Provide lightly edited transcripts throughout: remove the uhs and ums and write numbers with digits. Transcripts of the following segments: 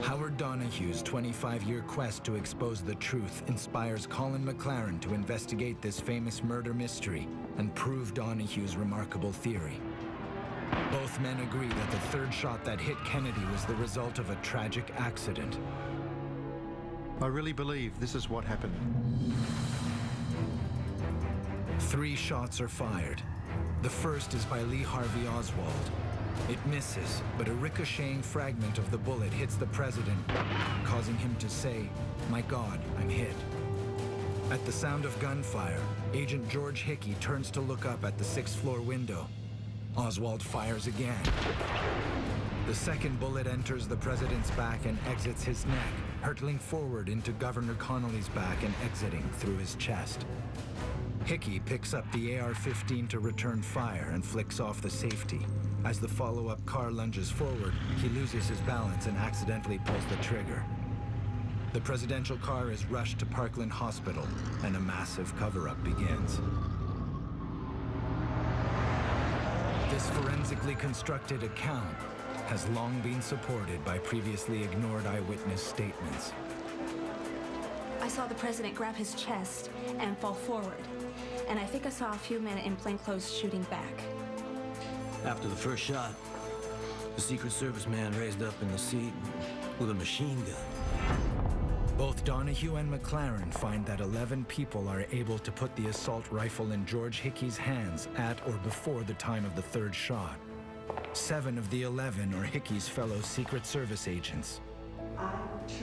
Howard Donahue's 25-year quest to expose the truth inspires Colin McLaren to investigate this famous murder mystery and prove Donahue's remarkable theory. Both men agree that the third shot that hit Kennedy was the result of a tragic accident. I really believe this is what happened. 3 shots are fired. The first is by Lee Harvey Oswald. It misses, but a ricocheting fragment of the bullet hits the president, causing him to say, "My God, I'm hit." At the sound of gunfire, Agent George Hickey turns to look up at the 6th-floor window. Oswald fires again. The second bullet enters the president's back and exits his neck, hurtling forward into Governor Connolly's back and exiting through his chest. Hickey picks up the AR-15 to return fire and flicks off the safety. As the follow-up car lunges forward, he loses his balance and accidentally pulls the trigger. The presidential car is rushed to Parkland Hospital, and a massive cover-up begins. This forensically constructed account has long been supported by previously ignored eyewitness statements. I saw the president grab his chest and fall forward, and I think I saw a few men in plainclothes shooting back. After the first shot, the Secret Service man raised up in the seat with a machine gun. Both Donahue and McLaren find that 11 people are able to put the assault rifle in George Hickey's hands at or before the time of the third shot. 7 of the 11 are Hickey's fellow Secret Service agents.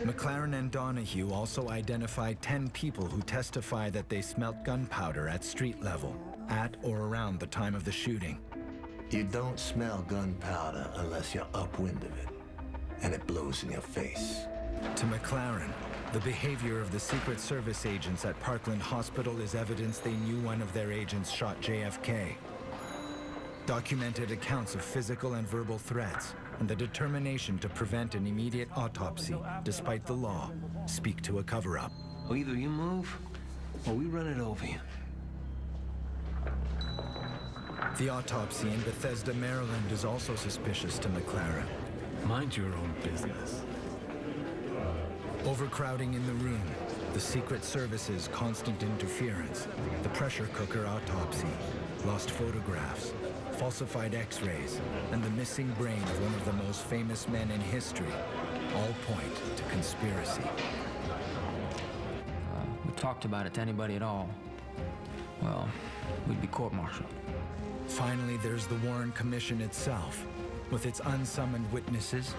McLaren and Donahue also identified 10 people who testify that they smelt gunpowder at street level, at or around the time of the shooting. You don't smell gunpowder unless you're upwind of it, and it blows in your face. To McLaren, the behavior of the Secret Service agents at Parkland Hospital is evidence they knew one of their agents shot JFK. Documented accounts of physical and verbal threats and the determination to prevent an immediate autopsy, despite the law, speak to a cover-up. Well, either you move, or we run it over you. The autopsy in Bethesda, Maryland is also suspicious to McLaren. Mind your own business. Overcrowding in the room, the Secret Service's constant interference, the pressure cooker autopsy, lost photographs, falsified x-rays, and the missing brain of one of the most famous men in history all point to conspiracy. We talked about it to anybody at all, well, we'd be court-martialed. Finally, there's the Warren Commission itself, with its unsummoned witnesses,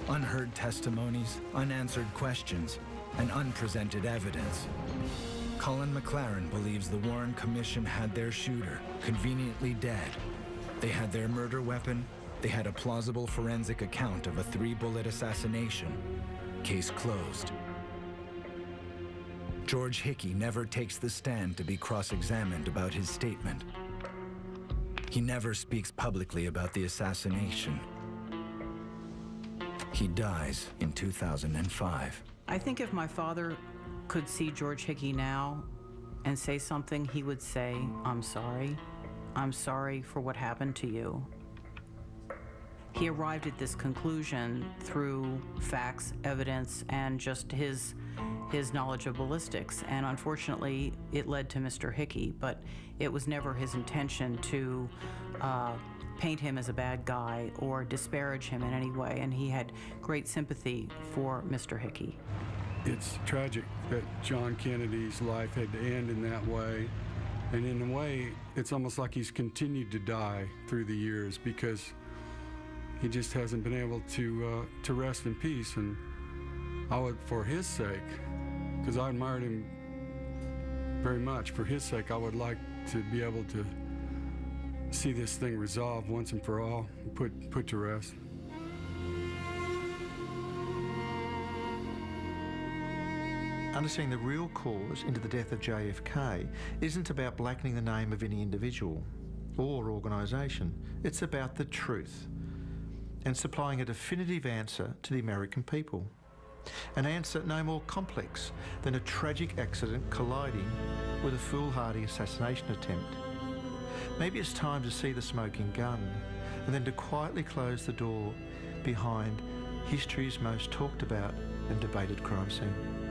unheard testimonies, unanswered questions, and unpresented evidence. Colin McLaren believes the Warren Commission had their shooter conveniently dead. They had their murder weapon, they had a plausible forensic account of a 3-bullet assassination. Case closed. George Hickey never takes the stand to be cross-examined about his statement. He never speaks publicly about the assassination. He dies in 2005. I think if my father could see George Hickey now and say something, he would say, "I'm sorry. I'm sorry for what happened to you." He arrived at this conclusion through facts, evidence, and just his knowledge of ballistics. And unfortunately, it led to Mr. Hickey, but it was never his intention to paint him as a bad guy or disparage him in any way. And he had great sympathy for Mr. Hickey. It's tragic that John Kennedy's life had to end in that way. And in a way, it's almost like he's continued to die through the years because he just hasn't been able to rest in peace. And I would, for his sake, because I admired him very much, for his sake, I would like to be able to see this thing resolved once and for all, put to rest. Understanding the real cause into the death of JFK isn't about blackening the name of any individual or organisation. It's about the truth and supplying a definitive answer to the American people. An answer no more complex than a tragic accident colliding with a foolhardy assassination attempt. Maybe it's time to see the smoking gun and then to quietly close the door behind history's most talked about and debated crime scene.